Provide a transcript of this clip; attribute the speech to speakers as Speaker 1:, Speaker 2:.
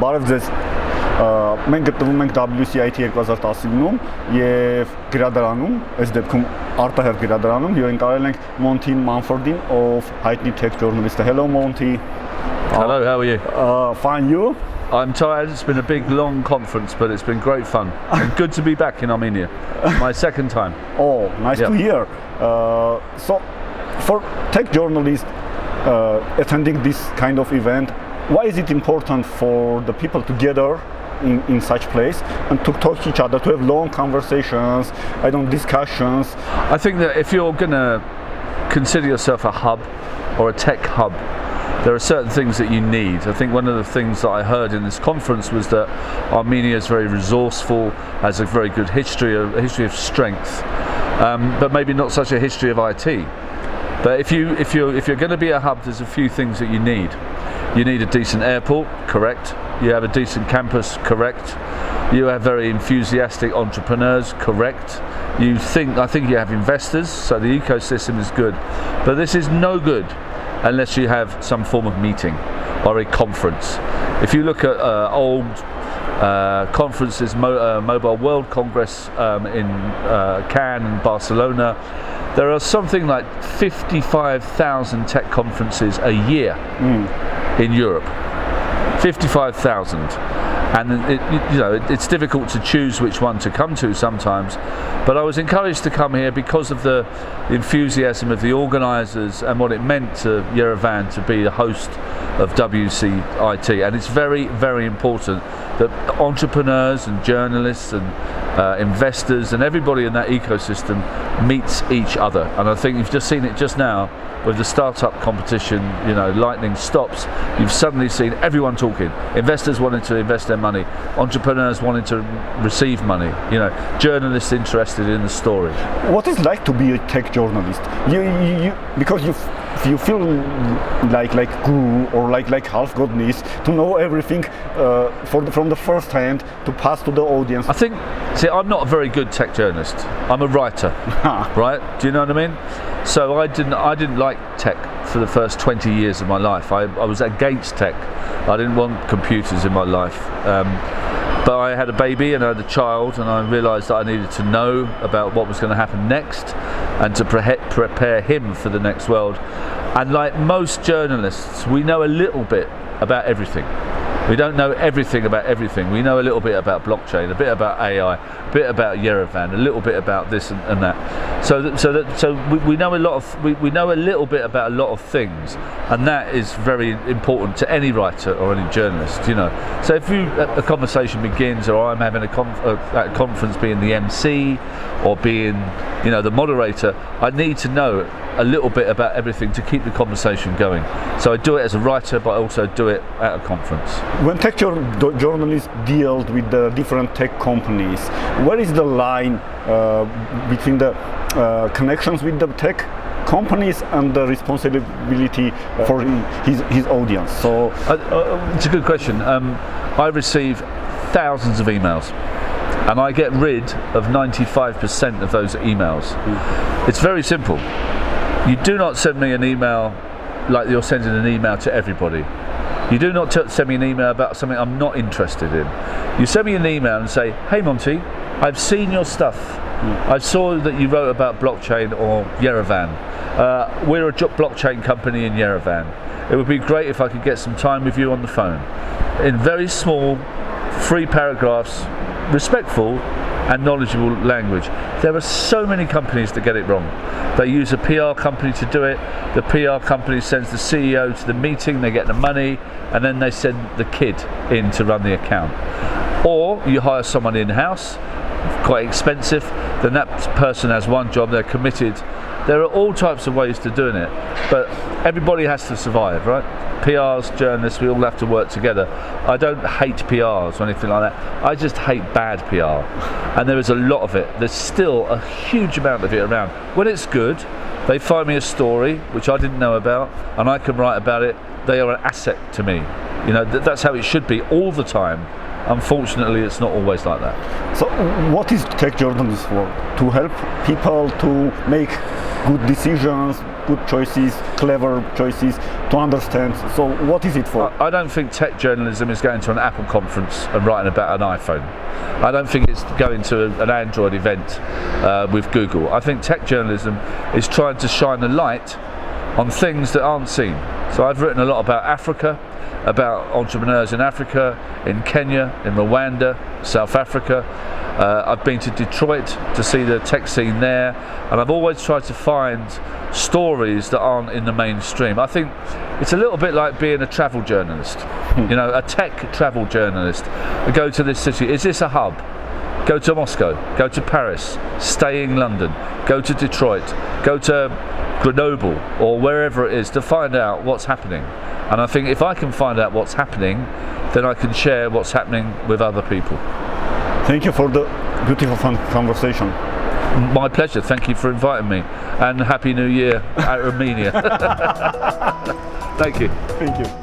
Speaker 1: Բարև ձեզ։ Մենք գտնվում ենք WCIT 2019-ում եւ Գրադարանում, այս դեպքում արտահերթ Գրադարանում, եւ ենք արել ենք Մոնթի Մանֆորդին of հայտնի tech journalist. Hello Monty.
Speaker 2: Hello, how are you?
Speaker 1: Fine, you?
Speaker 2: I'm tired. It's been a big, long conference, but it's been great fun and good to be back in Armenia. My second time.
Speaker 1: Oh, nice to hear. So, for tech journalists attending this kind of event, why is it important for the people together in such place and to talk to each other, to have long conversations, discussions?
Speaker 2: I think that if you're going to consider yourself a hub or a tech hub, there are certain things that you need. I think one of the things that I heard in this conference was that Armenia is very resourceful, has a very good history, a history of strength, but maybe not such a history of IT. But if you're going to be a hub, there's a few things that you need. You need a decent airport, correct. You have a decent campus, correct. You have very enthusiastic entrepreneurs, correct. I think you have investors, so the ecosystem is good. But this is no good unless you have some form of meeting or a conference. If you look at old conferences, Mobile World Congress in Cannes and Barcelona, there are something like 55,000 tech conferences a year in Europe. 55,000, and it's difficult to choose which one to come to sometimes, but I was encouraged to come here because of the enthusiasm of the organisers and what it meant to Yerevan to be the host of WCIT. And it's very, very important that entrepreneurs and journalists and investors and everybody in that ecosystem meets each other. And I think you've just seen it just now with the startup competition, lightning stops, you've suddenly seen everyone talking. Investors wanting to invest their money, entrepreneurs wanting to receive money, journalists interested in the story.
Speaker 1: What is it like to be a tech journalist? Because you feel like guru or like half godness to know everything from the first hand to pass to the audience.
Speaker 2: I'm not a very good tech journalist. I'm a writer, right? Do you know what I mean? So I didn't like tech for the first 20 years of my life. I was against tech. I didn't want computers in my life. But I had a baby and I had a child, and I realised that I needed to know about what was going to happen next and to prepare him for the next world. And like most journalists, we know a little bit about everything. We don't know everything about everything. We know a little bit about blockchain, a bit about AI, a bit about Yerevan, a little bit about this and that. So we know a lot of we know a little bit about a lot of things, and that is very important to any writer or any journalist. So if a conversation begins, or I'm having a conference, being the MC or being the moderator, I need to know a little bit about everything to keep the conversation going. So I do it as a writer, but I also do it at a conference.
Speaker 1: When tech journalists deal with the different tech companies, where is the line between the connections with the tech companies and the responsibility for his audience? So
Speaker 2: it's a good question. I receive thousands of emails, and I get rid of 95% of those emails. It's very simple. You do not send me an email like you're sending an email to everybody. You do not send me an email about something I'm not interested in. You send me an email and say, "Hey Monty, I've seen your stuff. I saw that you wrote about blockchain or Yerevan. We're a blockchain company in Yerevan. It would be great if I could get some time with you on the phone." In very small, 3 paragraphs, respectful and knowledgeable language. There are so many companies that get it wrong. They use a PR company to do it. The PR company sends the CEO to the meeting, they get the money, and then they send the kid in to run the account. Or you hire someone in-house, quite expensive, then that person has one job, they're committed. There are all types of ways to doing it, but everybody has to survive, right? PRs, journalists, we all have to work together. I don't hate PRs or anything like that. I just hate bad PR, and there is a lot of it. There's still a huge amount of it around. When it's good, they find me a story which I didn't know about, and I can write about it. They are an asset to me. That's how it should be all the time. Unfortunately, it's not always like that.
Speaker 1: So what is tech journalism for? To help people to make good decisions, good choices, clever choices to understand. So what is it for?
Speaker 2: I don't think tech journalism is going to an Apple conference and writing about an iPhone. I don't think it's going to an Android event with Google. I think tech journalism is trying to shine a light on things that aren't seen. So I've written a lot about Africa, about entrepreneurs in Africa, in Kenya, in Rwanda, South Africa. I've been to Detroit to see the tech scene there, and I've always tried to find stories that aren't in the mainstream. I think it's a little bit like being a travel journalist, you know, a tech travel journalist. Go to this city, is this a hub? Go to Moscow, go to Paris, stay in London, go to Detroit, go to Grenoble or wherever it is to find out what's happening. And I think if I can find out what's happening, then I can share what's happening with other people.
Speaker 1: Thank you for the beautiful fun conversation.
Speaker 2: My pleasure. Thank you for inviting me. And Happy New Year, Armenia. Thank you.
Speaker 1: Thank you.